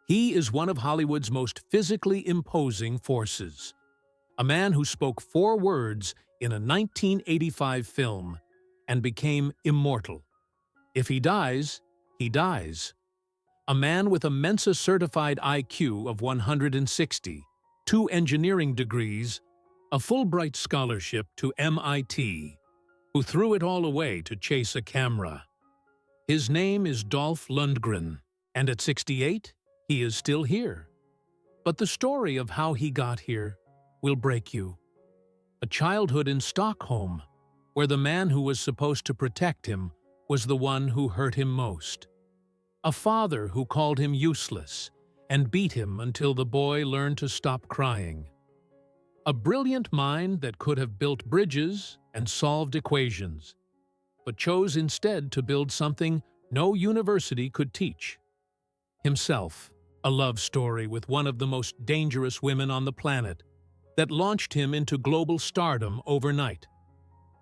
He is one of Hollywood's most physically imposing forces. A man who spoke 4 words in a 1985 film and became immortal. If he dies, he dies. A man with a Mensa-certified IQ of 160, 2 engineering degrees, a Fulbright scholarship to M.I.T, who threw it all away to chase a camera. His name is Dolph Lundgren, and at 68, he is still here. But the story of how he got here will break you. A childhood in Stockholm, where the man who was supposed to protect him was the one who hurt him most. A father who called him useless and beat him until the boy learned to stop crying. A brilliant mind that could have built bridges and solved equations, but chose instead to build something no university could teach. Himself, a love story with one of the most dangerous women on the planet that launched him into global stardom overnight.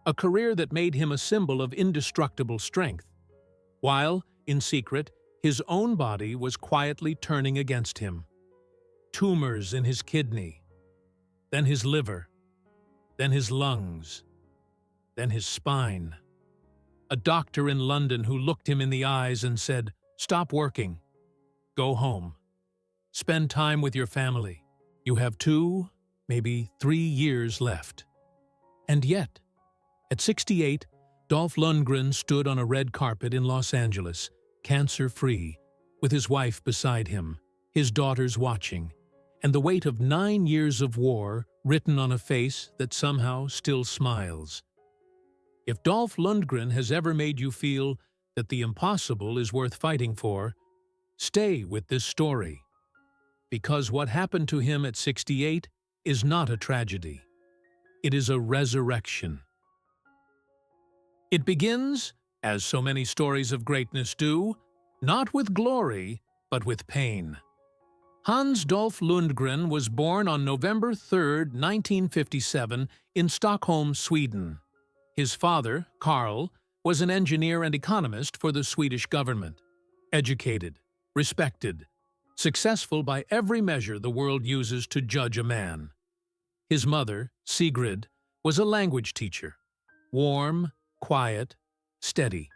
A career that made him a symbol of indestructible strength, while, in secret, his own body was quietly turning against him. Tumors in his kidney, then his liver, then his lungs, then his spine. A doctor in London who looked him in the eyes and said, "Stop working. Go home. Spend time with your family. You have 2, maybe 3 years left." And yet, at 68, Dolph Lundgren stood on a red carpet in Los Angeles, cancer-free, with his wife beside him, his daughters watching, and the weight of 9 years of war written on a face that somehow still smiles. If Dolph Lundgren has ever made you feel that the impossible is worth fighting for, stay with this story. Because what happened to him at 68 is not a tragedy. It is a resurrection. It begins, as so many stories of greatness do, not with glory, but with pain. Hans Dolph Lundgren was born on November 3, 1957, in Stockholm, Sweden. His father, Carl, was an engineer and economist for the Swedish government. Educated, respected, successful by every measure the world uses to judge a man. His mother, Sigrid, was a language teacher, warm, quiet, steady.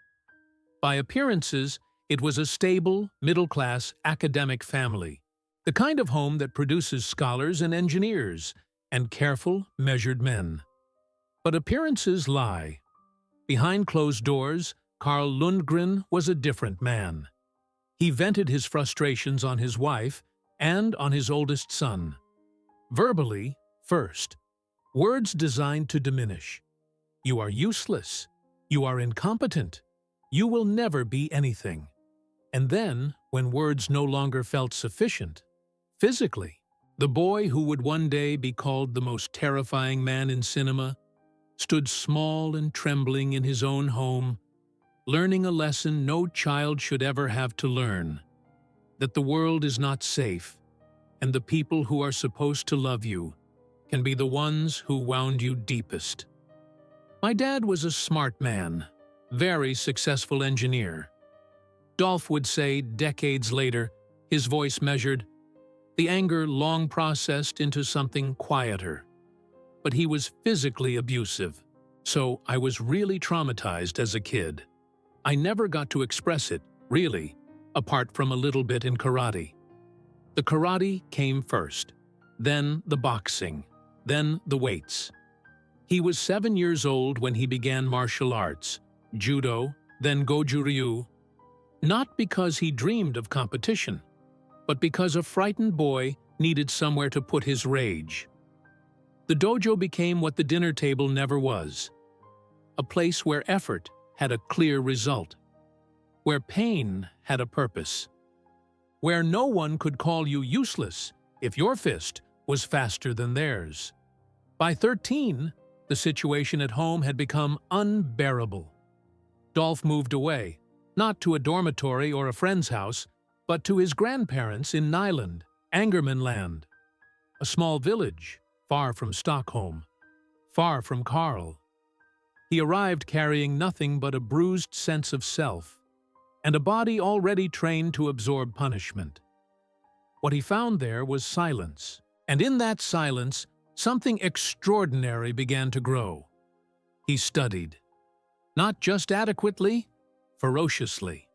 By appearances, it was a stable, middle-class academic family, the kind of home that produces scholars and engineers and careful, measured men. But appearances lie. Behind closed doors, Carl Lundgren was a different man. He vented his frustrations on his wife and on his oldest son. Verbally, first. Words designed to diminish. "You are useless. You are incompetent. You will never be anything." And then, when words no longer felt sufficient, physically, the boy who would one day be called the most terrifying man in cinema stood small and trembling in his own home, learning a lesson no child should ever have to learn, that the world is not safe, and the people who are supposed to love you can be the ones who wound you deepest. My dad was a smart man, very successful engineer. Dolph would say decades later, his voice measured, the anger long processed into something quieter. But he was physically abusive, so I was really traumatized as a kid. I never got to express it, really, apart from a little bit in karate. The karate came first, then the boxing, then the weights. He was 7 years old when he began martial arts, judo, then goju-ryu, not because he dreamed of competition, but because a frightened boy needed somewhere to put his rage. The dojo became what the dinner table never was, a place where effort had a clear result, where pain had a purpose, where no one could call you useless if your fist was faster than theirs. By 13, the situation at home had become unbearable. Dolph moved away, not to a dormitory or a friend's house, but to his grandparents in Nyland, Angermanland, a small village far from Stockholm, far from Carl. He arrived carrying nothing but a bruised sense of self and a body already trained to absorb punishment. What he found there was silence, and in that silence, something extraordinary began to grow. He studied. Not just adequately, ferociously.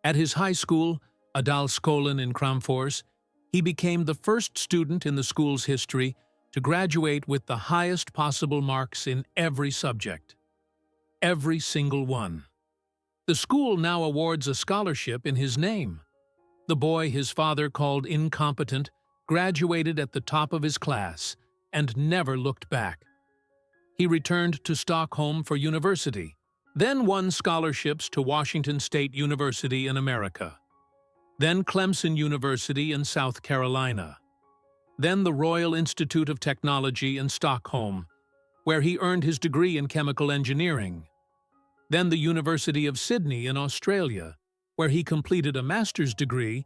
At his high school, Adalskolan in Kramfors, he became the first student in the school's history to graduate with the highest possible marks in every subject. Every single one. The school now awards a scholarship in his name. The boy his father called incompetent graduated at the top of his class and never looked back. He returned to Stockholm for university, then won scholarships to Washington State University in America, then Clemson University in South Carolina, then the Royal Institute of Technology in Stockholm, where he earned his degree in chemical engineering, then the University of Sydney in Australia, where he completed a master's degree,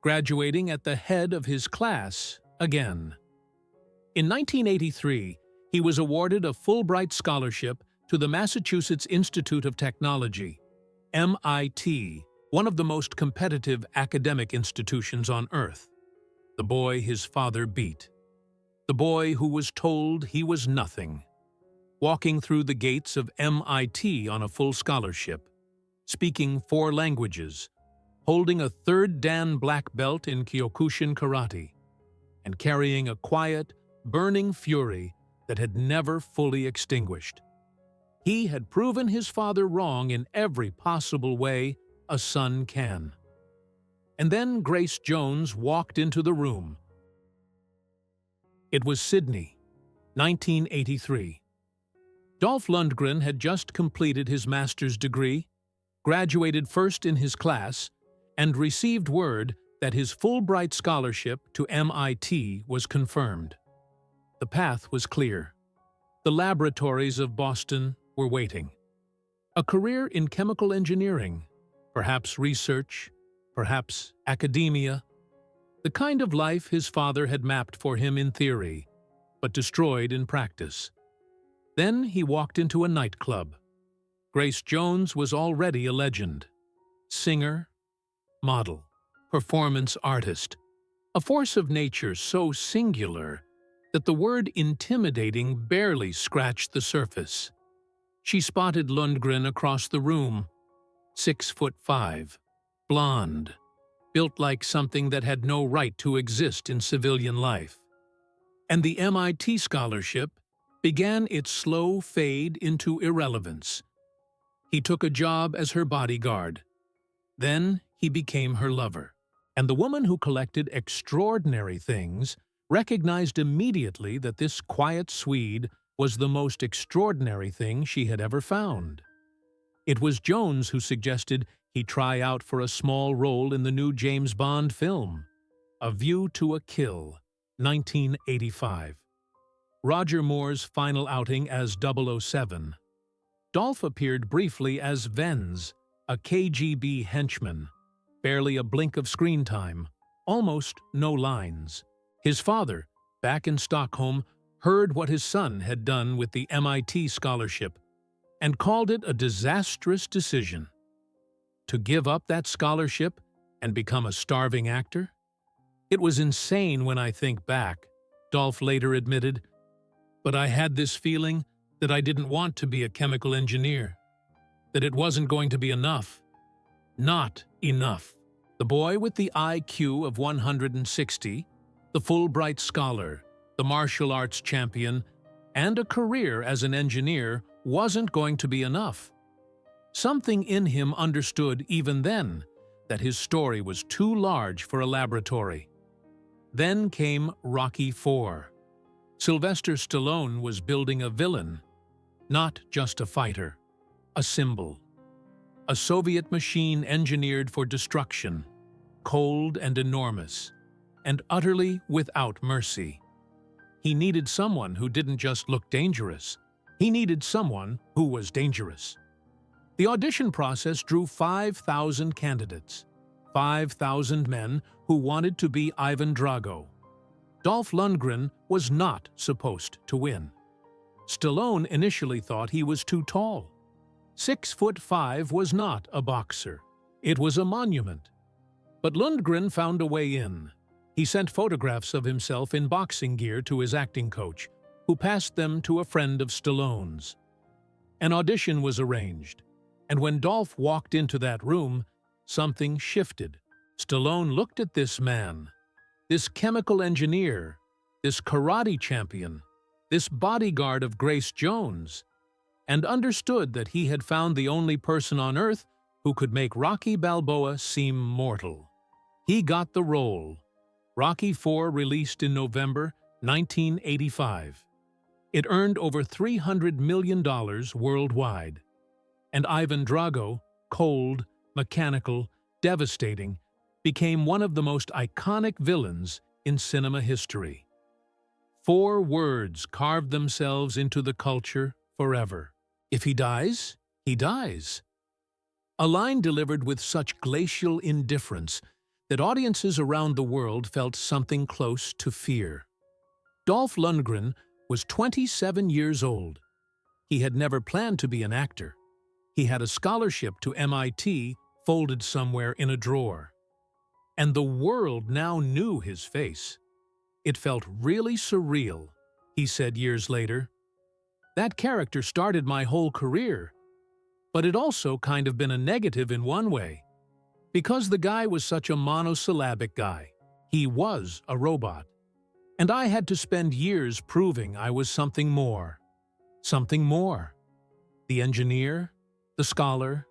graduating at the head of his class again. In 1983, he was awarded a Fulbright scholarship to the Massachusetts Institute of Technology, M.I.T., one of the most competitive academic institutions on Earth. The boy his father beat. The boy who was told he was nothing. Walking through the gates of M.I.T. on a full scholarship, speaking 4 languages, holding a 3rd Dan black belt in Kyokushin karate, and carrying a quiet, burning fury that had never fully extinguished. He had proven his father wrong in every possible way a son can. And then Grace Jones walked into the room. It was Sydney, 1983. Dolph Lundgren had just completed his master's degree, graduated first in his class, and received word that his Fulbright scholarship to M.I.T. was confirmed. The path was clear. The laboratories of Boston were waiting. A career in chemical engineering, perhaps research, perhaps academia, the kind of life his father had mapped for him in theory, but destroyed in practice. Then he walked into a nightclub. Grace Jones was already a legend. Singer, model, performance artist, a force of nature so singular that the word intimidating barely scratched the surface. She spotted Lundgren across the room, 6'5", blonde, built like something that had no right to exist in civilian life. And the M.I.T. scholarship began its slow fade into irrelevance. He took a job as her bodyguard. Then he became her lover. And the woman who collected extraordinary things recognized immediately that this quiet Swede was the most extraordinary thing she had ever found. It was Jones who suggested he try out for a small role in the new James Bond film, A View to a Kill, 1985. Roger Moore's final outing as 007. Dolph appeared briefly as Venz, a KGB henchman. Barely a blink of screen time, almost no lines. His father, back in Stockholm, heard what his son had done with the M.I.T. scholarship and called it a disastrous decision. To give up that scholarship and become a starving actor? It was insane when I think back, Dolph later admitted, but I had this feeling that I didn't want to be a chemical engineer, that it wasn't going to be enough. Not enough. The boy with the IQ of 160, the Fulbright scholar, the martial arts champion, and a career as an engineer wasn't going to be enough. Something in him understood even then that his story was too large for a laboratory. Then came Rocky IV. Sylvester Stallone was building a villain, not just a fighter, a symbol. A Soviet machine engineered for destruction, cold and enormous, and utterly without mercy. He needed someone who didn't just look dangerous. He needed someone who was dangerous. The audition process drew 5,000 candidates, 5,000 men who wanted to be Ivan Drago. Dolph Lundgren was not supposed to win. Stallone initially thought he was too tall. 6'5" was not a boxer. It was a monument. But Lundgren found a way in. He sent photographs of himself in boxing gear to his acting coach, who passed them to a friend of Stallone's. An audition was arranged, and when Dolph walked into that room, something shifted. Stallone looked at this man, this chemical engineer, this karate champion, this bodyguard of Grace Jones, and understood that he had found the only person on Earth who could make Rocky Balboa seem mortal. He got the role. Rocky IV released in November 1985. It earned over $300 million worldwide. And Ivan Drago, cold, mechanical, devastating, became one of the most iconic villains in cinema history. 4 words carved themselves into the culture forever. If he dies, he dies. A line delivered with such glacial indifference that audiences around the world felt something close to fear. Dolph Lundgren was 27 years old. He had never planned to be an actor. He had a scholarship to M.I.T. folded somewhere in a drawer. And the world now knew his face. It felt really surreal, he said years later. That character started my whole career, but it also kind of been a negative in one way. Because the guy was such a monosyllabic guy. He was a robot. And I had to spend years proving I was something more. Something more. The engineer, the scholar,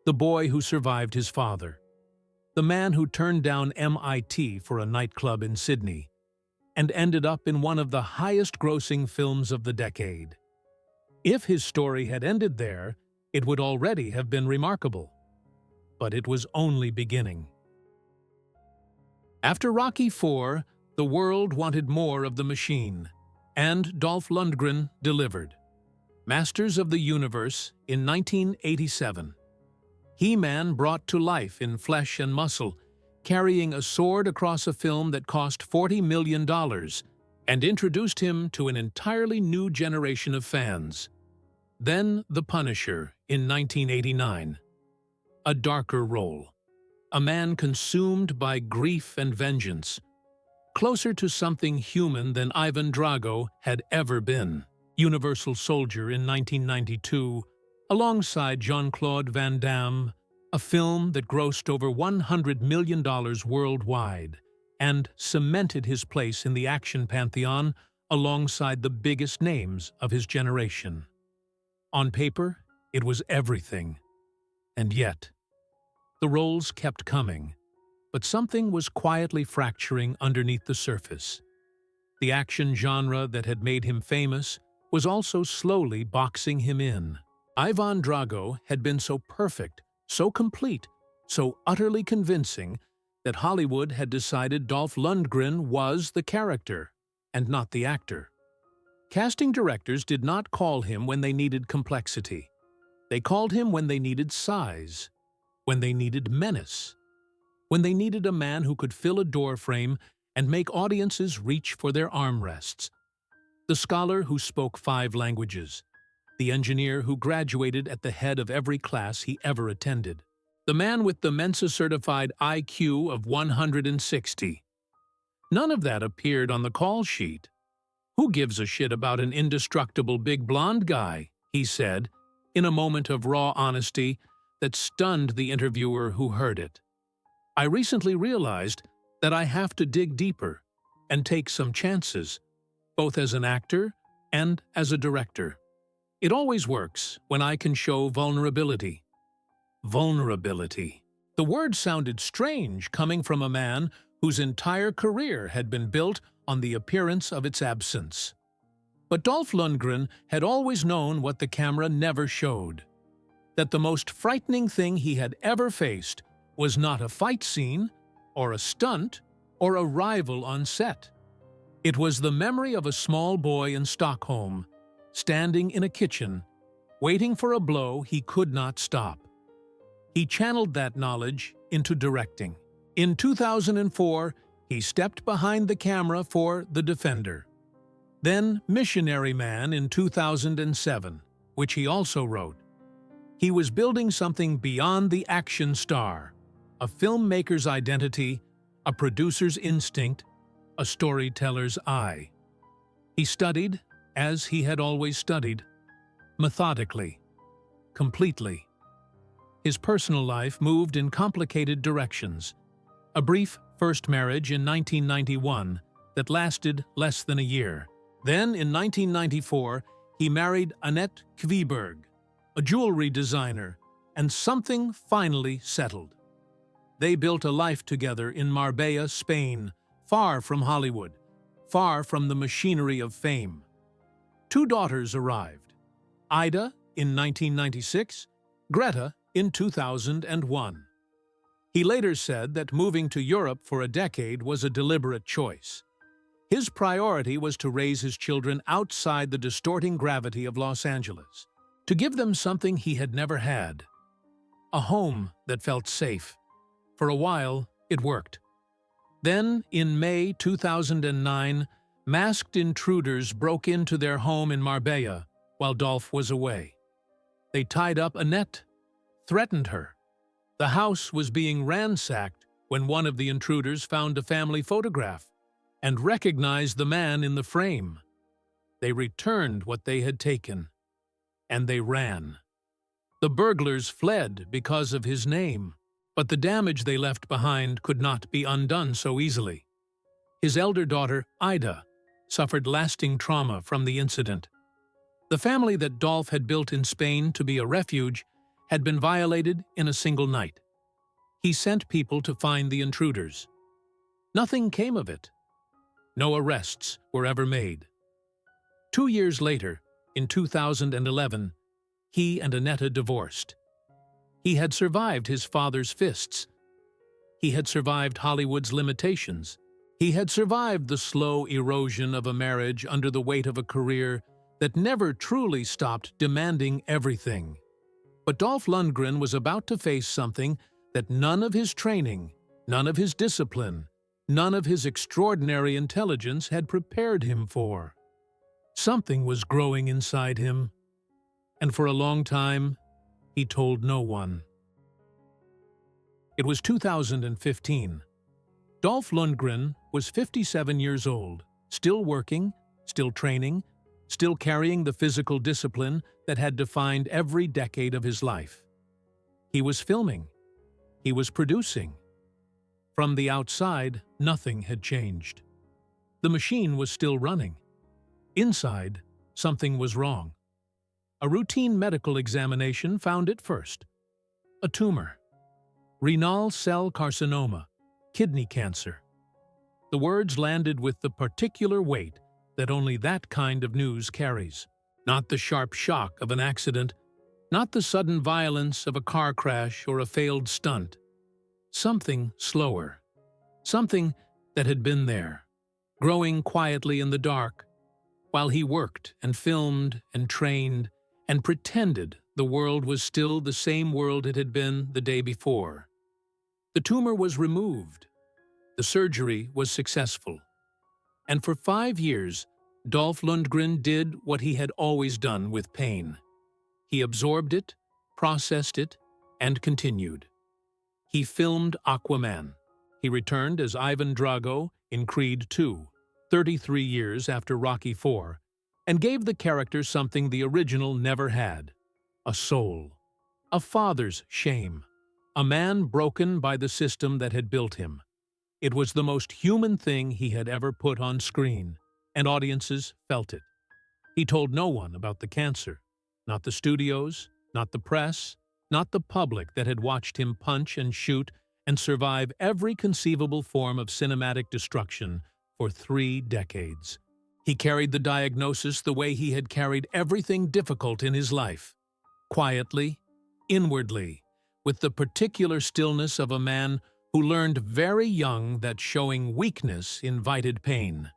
the boy who survived his father. The man who turned down M.I.T. for a nightclub in Sydney and ended up in one of the highest-grossing films of the decade. If his story had ended there, it would already have been remarkable. But it was only beginning. After Rocky IV, the world wanted more of the machine, and Dolph Lundgren delivered. Masters of the Universe in 1987. He-Man brought to life in flesh and muscle, carrying a sword across a film that cost $40 million and introduced him to an entirely new generation of fans. Then The Punisher in 1989. A darker role. A man consumed by grief and vengeance. Closer to something human than Ivan Drago had ever been. Universal Soldier in 1992, alongside Jean-Claude Van Damme, a film that grossed over $100 million worldwide and cemented his place in the action pantheon alongside the biggest names of his generation. On paper, it was everything. And yet, the roles kept coming, but something was quietly fracturing underneath the surface. The action genre that had made him famous was also slowly boxing him in. Ivan Drago had been so perfect, so complete, so utterly convincing that Hollywood had decided Dolph Lundgren was the character and not the actor. Casting directors did not call him when they needed complexity. They called him when they needed size, when they needed menace, when they needed a man who could fill a doorframe and make audiences reach for their armrests. The scholar who spoke 5 languages. The engineer who graduated at the head of every class he ever attended. The man with the Mensa-certified IQ of 160. None of that appeared on the call sheet. "Who gives a shit about an indestructible big blonde guy?" he said, in a moment of raw honesty that stunned the interviewer who heard it. "I recently realized that I have to dig deeper and take some chances, both as an actor and as a director. It always works when I can show vulnerability." Vulnerability. The word sounded strange coming from a man whose entire career had been built on the appearance of its absence. But Dolph Lundgren had always known what the camera never showed. That the most frightening thing he had ever faced was not a fight scene, or a stunt, or a rival on set. It was the memory of a small boy in Stockholm, standing in a kitchen, waiting for a blow he could not stop. He channeled that knowledge into directing. In 2004, he stepped behind the camera for The Defender. Then Missionary Man in 2007, which he also wrote. He was building something beyond the action star, a filmmaker's identity, a producer's instinct, a storyteller's eye. He studied, as he had always studied, methodically, completely. His personal life moved in complicated directions. A brief first marriage in 1991 that lasted less than a year. Then, in 1994, he married Annette Kviberg, a jewelry designer, and something finally settled. They built a life together in Marbella, Spain, far from Hollywood, far from the machinery of fame. 2 daughters arrived, Ida in 1996, Greta in 2001. He later said that moving to Europe for a decade was a deliberate choice. His priority was to raise his children outside the distorting gravity of Los Angeles, to give them something he had never had, a home that felt safe. For a while, it worked. Then, in May 2009, masked intruders broke into their home in Marbella while Dolph was away. They tied up Annette, threatened her. The house was being ransacked when one of the intruders found a family photograph and recognized the man in the frame. They returned what they had taken, and they ran. The burglars fled because of his name, but the damage they left behind could not be undone so easily. His elder daughter, Ida, suffered lasting trauma from the incident. The family that Dolph had built in Spain to be a refuge had been violated in a single night. He sent people to find the intruders. Nothing came of it. No arrests were ever made. 2 years later, in 2011, he and Annette divorced. He had survived his father's fists. He had survived Hollywood's limitations. He had survived the slow erosion of a marriage under the weight of a career that never truly stopped demanding everything. But Dolph Lundgren was about to face something that none of his training, none of his discipline, none of his extraordinary intelligence had prepared him for. Something was growing inside him, and for a long time, he told no one. It was 2015. Dolph Lundgren was 57 years old, still working, still training, still carrying the physical discipline that had defined every decade of his life. He was filming. He was producing. From the outside, nothing had changed. The machine was still running. Inside, something was wrong. A routine medical examination found it first. A tumor. Renal cell carcinoma. Kidney cancer. The words landed with the particular weight that only that kind of news carries. Not the sharp shock of an accident, not the sudden violence of a car crash or a failed stunt. Something slower. Something that had been there, growing quietly in the dark, while he worked and filmed and trained and pretended the world was still the same world it had been the day before. The tumor was removed. The surgery was successful. And for 5 years, Dolph Lundgren did what he had always done with pain. He absorbed it, processed it, and continued. He filmed Aquaman. He returned as Ivan Drago in Creed II, 33 years after Rocky IV, and gave the character something the original never had: a soul, a father's shame, a man broken by the system that had built him. It was the most human thing he had ever put on screen, and audiences felt it. He told no one about the cancer, not the studios, not the press, not the public that had watched him punch and shoot and survive every conceivable form of cinematic destruction for 3 decades. He carried the diagnosis the way he had carried everything difficult in his life, quietly, inwardly, with the particular stillness of a man who learned very young that showing weakness invited pain.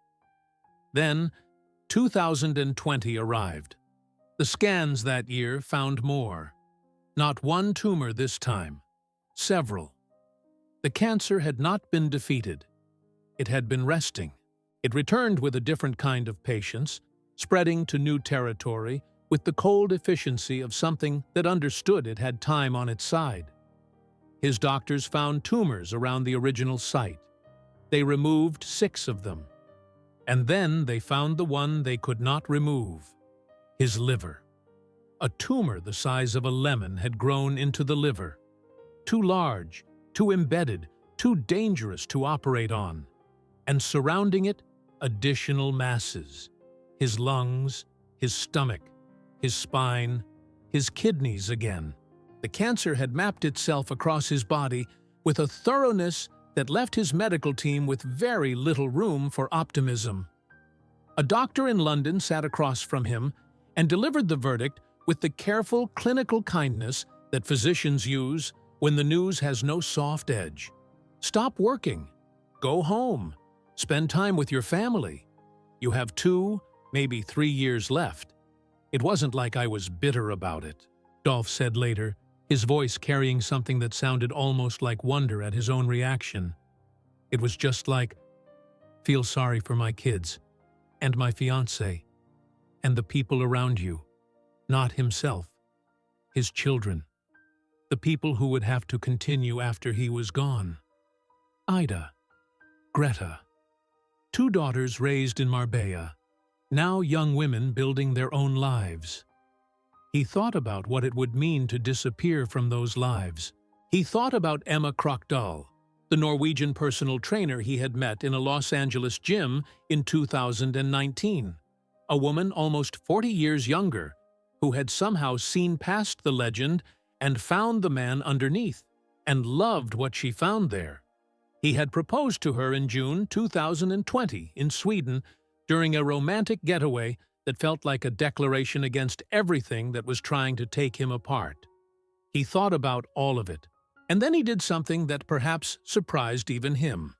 Then, 2020 arrived. The scans that year found more. Not one tumor this time, several. The cancer had not been defeated. It had been resting. It returned with a different kind of patience, spreading to new territory with the cold efficiency of something that understood it had time on its side. His doctors found tumors around the original site. They removed 6 of them, And then they found the one they could not remove, his liver. A tumor the size of a lemon had grown into the liver. Too large, too embedded, too dangerous to operate on. And surrounding it, additional masses. His lungs, his stomach, his spine, his kidneys again. The cancer had mapped itself across his body with a thoroughness that left his medical team with very little room for optimism. A doctor in London sat across from him and delivered the verdict with the careful clinical kindness that physicians use when the news has no soft edge. Stop working. Go home. Spend time with your family. You have 2, maybe 3 years left. It wasn't like I was bitter about it, Dolph said later, his voice carrying something that sounded almost like wonder at his own reaction. It was just like, feel sorry for my kids, and my fiancé, and the people around you, not himself, his children, the people who would have to continue after he was gone. Ida, Greta, 2 daughters raised in Marbella, now young women building their own lives. He thought about what it would mean to disappear from those lives. He thought about Emma Krokdal, the Norwegian personal trainer he had met in a Los Angeles gym in 2019, a woman almost 40 years younger who had somehow seen past the legend and found the man underneath, and loved what she found there. He had proposed to her in June 2020 in Sweden during a romantic getaway that felt like a declaration against everything that was trying to take him apart. He thought about all of it, and then he did something that perhaps surprised even him.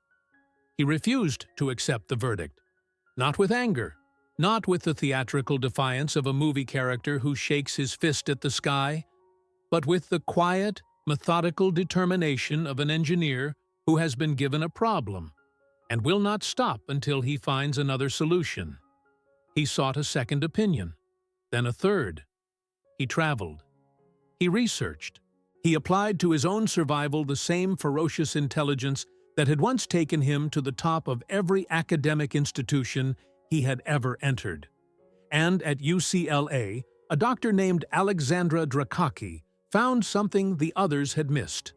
He refused to accept the verdict, not with anger, not with the theatrical defiance of a movie character who shakes his fist at the sky, but with the quiet, methodical determination of an engineer who has been given a problem and will not stop until he finds another solution. He sought a second opinion, then a third. He traveled. He researched. He applied to his own survival the same ferocious intelligence that had once taken him to the top of every academic institution he had ever entered. And at UCLA, a doctor named Alexandra Drakaki found something the others had missed: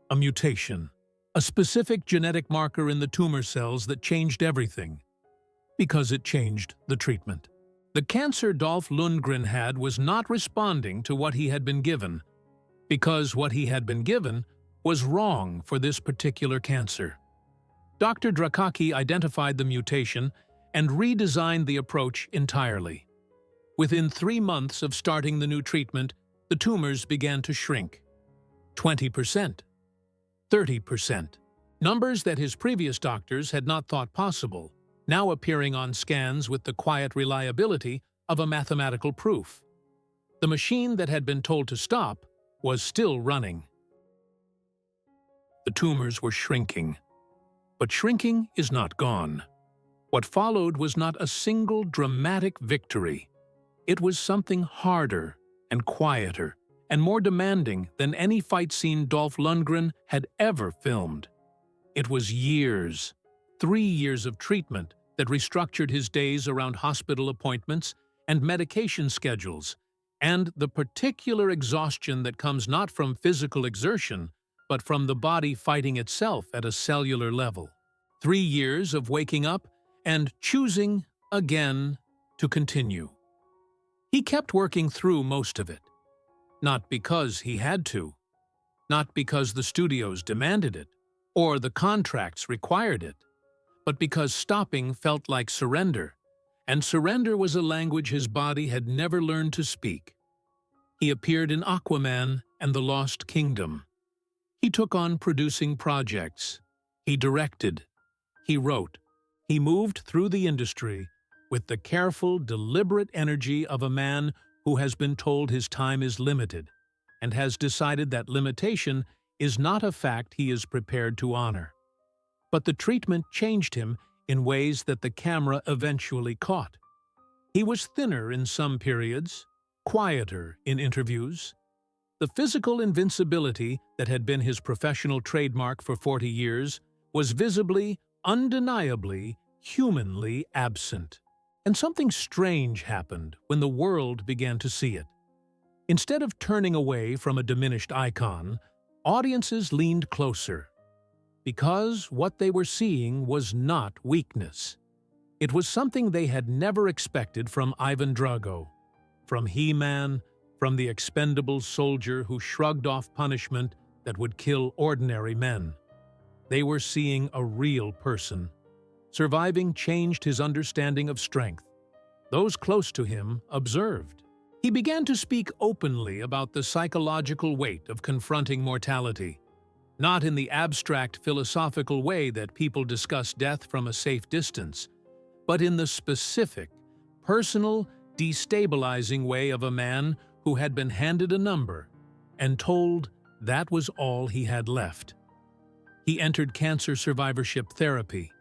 a mutation, a specific genetic marker in the tumor cells that changed everything, because it changed the treatment. The cancer Dolph Lundgren had was not responding to what he had been given, because what he had been given was wrong for this particular cancer. Dr. Drakaki identified the mutation and redesigned the approach entirely. Within 3 months of starting the new treatment, the tumors began to shrink. 20%, 30%, numbers that his previous doctors had not thought possible, now appearing on scans with the quiet reliability of a mathematical proof. The machine that had been told to stop was still running. The tumors were shrinking. But shrinking is not gone. What followed was not a single dramatic victory. It was something harder and quieter and more demanding than any fight scene Dolph Lundgren had ever filmed. It was years, 3 years of treatment that restructured his days around hospital appointments and medication schedules, and the particular exhaustion that comes not from physical exertion, but from the body fighting itself at a cellular level. 3 years of waking up and choosing again to continue. He kept working through most of it, not because he had to, not because the studios demanded it, or the contracts required it, but because stopping felt like surrender, and surrender was a language his body had never learned to speak. He appeared in Aquaman and the Lost Kingdom. He took on producing projects. He directed. He wrote. He moved through the industry with the careful, deliberate energy of a man who has been told his time is limited and has decided that limitation is not a fact he is prepared to honor. But the treatment changed him in ways that the camera eventually caught. He was thinner in some periods, quieter in interviews. The physical invincibility that had been his professional trademark for 40 years was visibly, undeniably humanly absent. And something strange happened when the world began to see it. Instead of turning away from a diminished icon, audiences leaned closer. Because what they were seeing was not weakness. It was something they had never expected from Ivan Drago, from He-Man, from the expendable soldier who shrugged off punishment that would kill ordinary men. They were seeing a real person. Surviving changed his understanding of strength. Those close to him observed. He began to speak openly about the psychological weight of confronting mortality, not in the abstract philosophical way that people discuss death from a safe distance, but in the specific, personal, destabilizing way of a man who had been handed a number and told that was all he had left. He entered cancer survivorship therapy.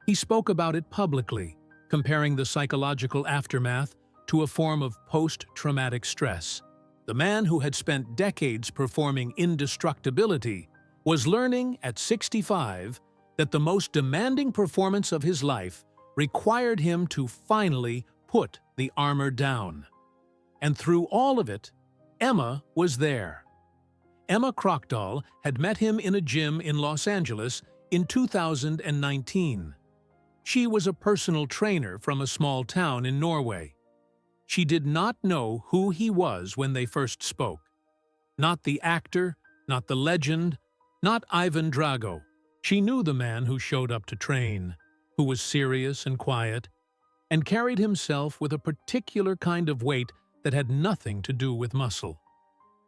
He spoke about it publicly, comparing the psychological aftermath to a form of post-traumatic stress. The man who had spent decades performing indestructibility was learning at 65 that the most demanding performance of his life required him to finally put the armor down. And through all of it, Emma was there. Emma Krockdahl had met him in a gym in Los Angeles in 2019. She was a personal trainer from a small town in Norway. She did not know who he was when they first spoke. Not the actor, not the legend, not Ivan Drago. She knew the man who showed up to train, who was serious and quiet, and carried himself with a particular kind of weight that had nothing to do with muscle.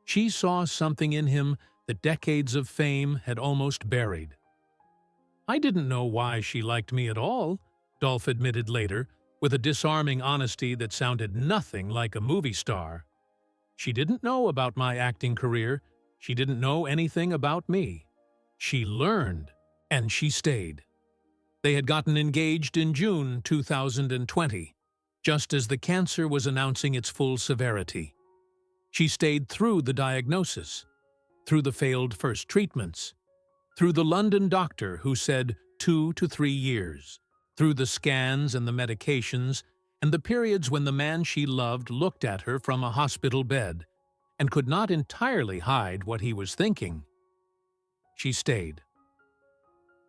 She saw something in him that decades of fame had almost buried. "I didn't know why she liked me at all," Dolph admitted later, with a disarming honesty that sounded nothing like a movie star. "She didn't know about my acting career. She didn't know anything about me. She learned, and she stayed." They had gotten engaged in June 2020, just as the cancer was announcing its full severity. She stayed through the diagnosis, through the failed first treatments, through the London doctor who said 2 to 3 years, through the scans and the medications, and the periods when the man she loved looked at her from a hospital bed and could not entirely hide what he was thinking. She stayed.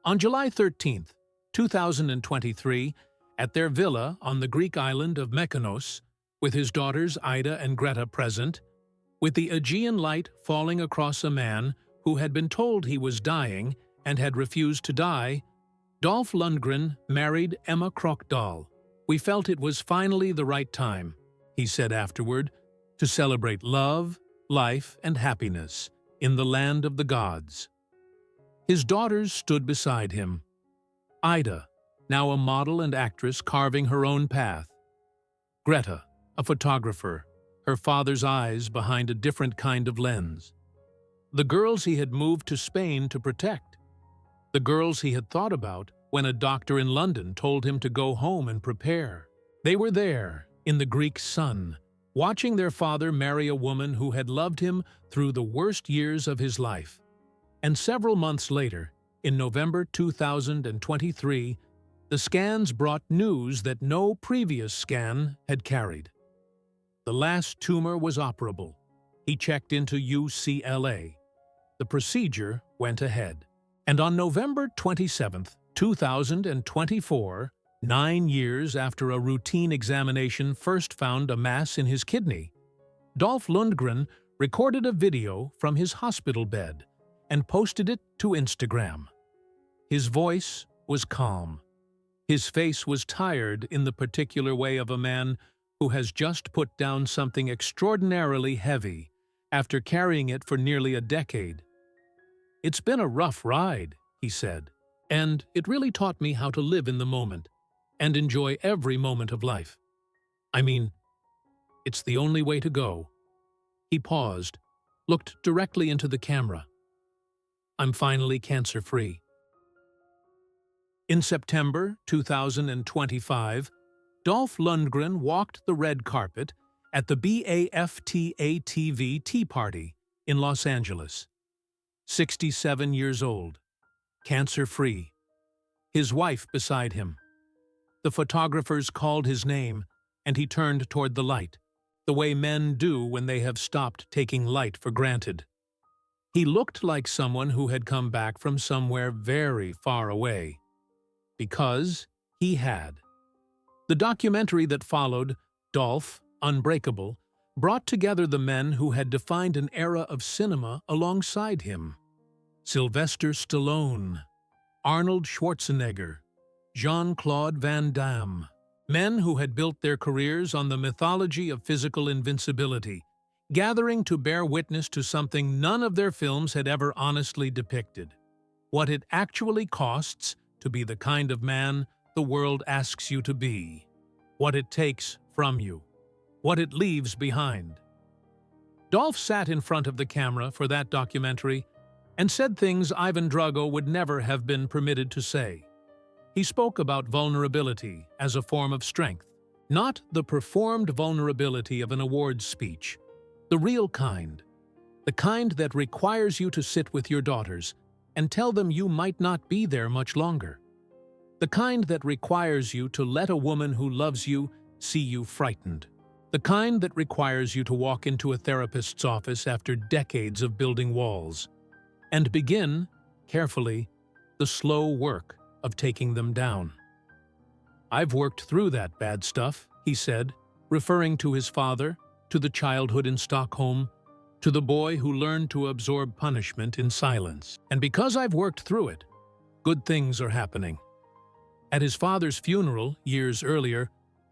On July 13, 2023, at their villa on the Greek island of Mykonos, with his daughters Ida and Greta present, with the Aegean light falling across a man who had been told he was dying and had refused to die, Dolph Lundgren married Emma Krockdahl. "We felt it was finally the right time," he said afterward, "to celebrate love, life, and happiness in the land of the gods." His daughters stood beside him. Ida, now a model and actress carving her own path. Greta, a photographer, her father's eyes behind a different kind of lens. The girls he had moved to Spain to protect. The girls he had thought about when a doctor in London told him to go home and prepare. They were there, in the Greek sun, watching their father marry a woman who had loved him through the worst years of his life. And several months later, in November 2023, the scans brought news that no previous scan had carried. The last tumor was operable. He checked into UCLA. The procedure went ahead. And on November 27, 2024, 9 years after a routine examination first found a mass in his kidney, Dolph Lundgren recorded a video from his hospital bed and posted it to Instagram. His voice was calm. His face was tired in the particular way of a man who has just put down something extraordinarily heavy after carrying it for nearly a decade. "It's been a rough ride," he said, "and it really taught me how to live in the moment and enjoy every moment of life. I mean, it's the only way to go." He paused, looked directly into the camera. "I'm finally cancer-free." In September 2025, Dolph Lundgren walked the red carpet at the BAFTA-TV Tea Party in Los Angeles. 67 years old, cancer-free, his wife beside him. The photographers called his name, and he turned toward the light, the way men do when they have stopped taking light for granted. He looked like someone who had come back from somewhere very far away. Because he had. The documentary that followed, Dolph, Unbreakable, brought together the men who had defined an era of cinema alongside him. Sylvester Stallone, Arnold Schwarzenegger, Jean-Claude Van Damme, men who had built their careers on the mythology of physical invincibility, gathering to bear witness to something none of their films had ever honestly depicted: what it actually costs to be the kind of man the world asks you to be, what it takes from you, what it leaves behind. Dolph sat in front of the camera for that documentary and said things Ivan Drago would never have been permitted to say. He spoke about vulnerability as a form of strength, not the performed vulnerability of an awards speech, the real kind, the kind that requires you to sit with your daughters and tell them you might not be there much longer, the kind that requires you to let a woman who loves you see you frightened, the kind that requires you to walk into a therapist's office after decades of building walls and begin, carefully, the slow work of taking them down. "I've worked through that bad stuff," he said, referring to his father, to the childhood in Stockholm, to the boy who learned to absorb punishment in silence. "And because I've worked through it, good things are happening." At his father's funeral, years earlier,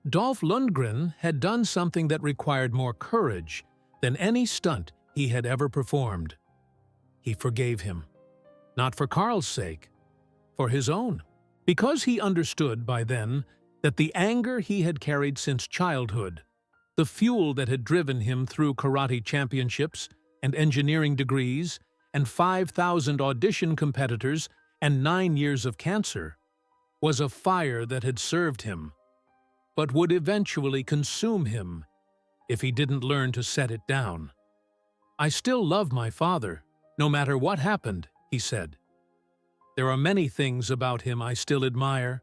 Dolph Lundgren had done something that required more courage than any stunt he had ever performed. He forgave him, not for Carl's sake, for his own, because he understood by then that the anger he had carried since childhood, the fuel that had driven him through karate championships and engineering degrees and 5,000 audition competitors and 9 years of cancer, was a fire that had served him, but would eventually consume him if he didn't learn to set it down. "I still love my father, no matter what happened," he said. "There are many things about him I still admire.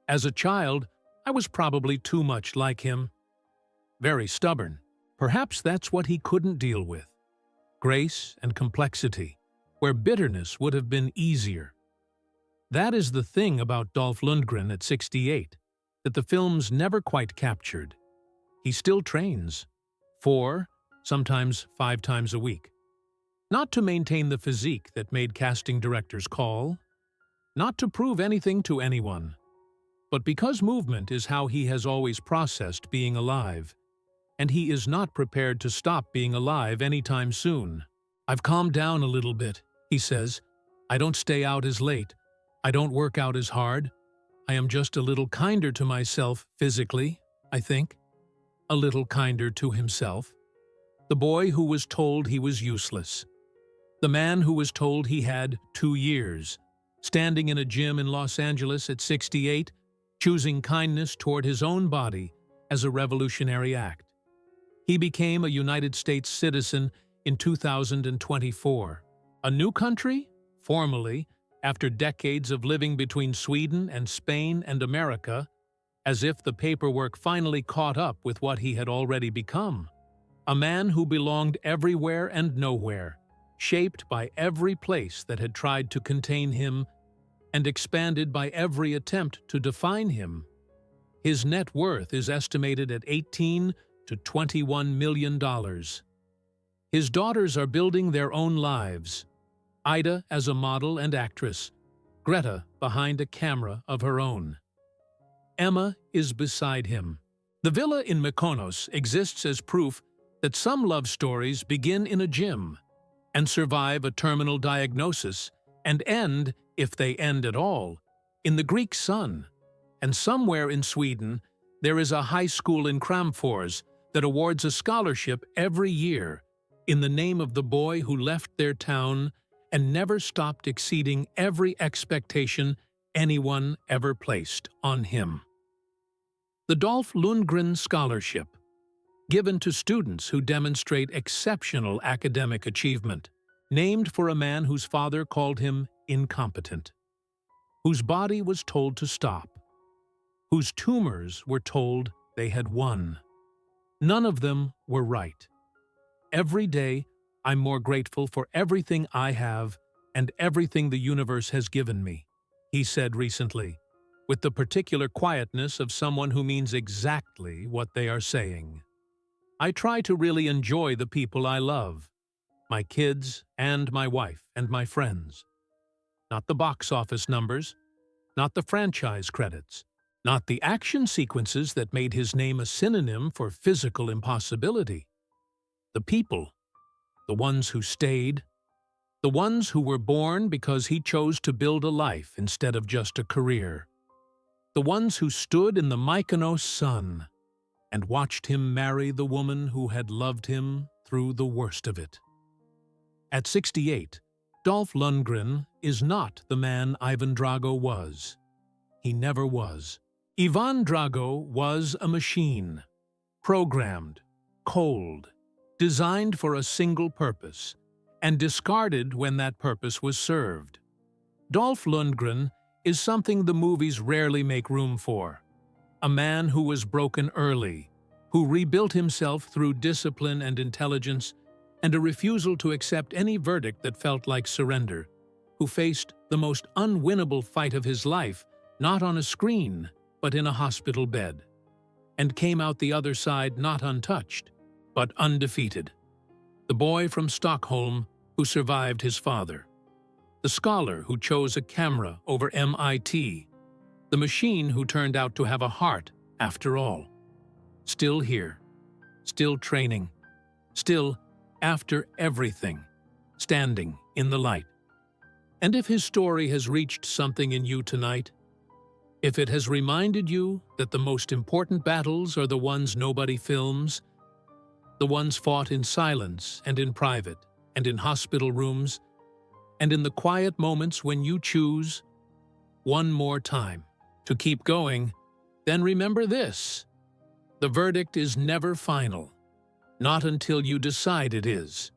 As a child, I was probably too much like him. Very stubborn. Perhaps that's what he couldn't deal with. Grace and complexity, where bitterness would have been easier. That is the thing about Dolph Lundgren at 68, that the films never quite captured. He still trains, 4, sometimes 5 times a week. Not to maintain the physique that made casting directors call, not to prove anything to anyone, but because movement is how he has always processed being alive, and he is not prepared to stop being alive anytime soon. "I've calmed down a little bit," he says. "I don't stay out as late. I don't work out as hard. I am just a little kinder to myself physically, I think." A little kinder to himself. The boy who was told he was useless. The man who was told he had 2 years, standing in a gym in Los Angeles at 68, choosing kindness toward his own body as a revolutionary act. He became a United States citizen in 2024. A new country, formally, after decades of living between Sweden and Spain and America, as if the paperwork finally caught up with what he had already become. A man who belonged everywhere and nowhere, shaped by every place that had tried to contain him and expanded by every attempt to define him. His net worth is estimated at $18 to $21 million. His daughters are building their own lives. Ida as a model and actress, Greta behind a camera of her own. Emma is beside him. The villa in Mykonos exists as proof that some love stories begin in a gym and survive a terminal diagnosis and end, if they end at all, in the Greek sun. And somewhere in Sweden, there is a high school in Kramfors that awards a scholarship every year in the name of the boy who left their town and never stopped exceeding every expectation anyone ever placed on him. The Dolph Lundgren Scholarship, given to students who demonstrate exceptional academic achievement, named for a man whose father called him incompetent, whose body was told to stop, whose tumors were told they had won. None of them were right. Every day, I'm more grateful for everything I have and everything the universe has given me, he said recently, with the particular quietness of someone who means exactly what they are saying. I try to really enjoy the people I love, my kids and my wife and my friends. Not the box office numbers, not the franchise credits, not the action sequences that made his name a synonym for physical impossibility. The people, the ones who stayed, the ones who were born because he chose to build a life instead of just a career. The ones who stood in the Mykonos sun and watched him marry the woman who had loved him through the worst of it. At 68, Dolph Lundgren is not the man Ivan Drago was. He never was. Ivan Drago was a machine, programmed, cold, designed for a single purpose, and discarded when that purpose was served. Dolph Lundgren is something the movies rarely make room for. A man who was broken early, who rebuilt himself through discipline and intelligence, and a refusal to accept any verdict that felt like surrender, who faced the most unwinnable fight of his life, not on a screen, but in a hospital bed, and came out the other side not untouched, but undefeated. The boy from Stockholm who survived his father. The scholar who chose a camera over M.I.T. The machine who turned out to have a heart after all. Still here, still training, still, after everything, standing in the light. And if his story has reached something in you tonight, if it has reminded you that the most important battles are the ones nobody films, the ones fought in silence and in private and in hospital rooms, and in the quiet moments when you choose, one more time, to keep going, then remember this: the verdict is never final, not until you decide it is.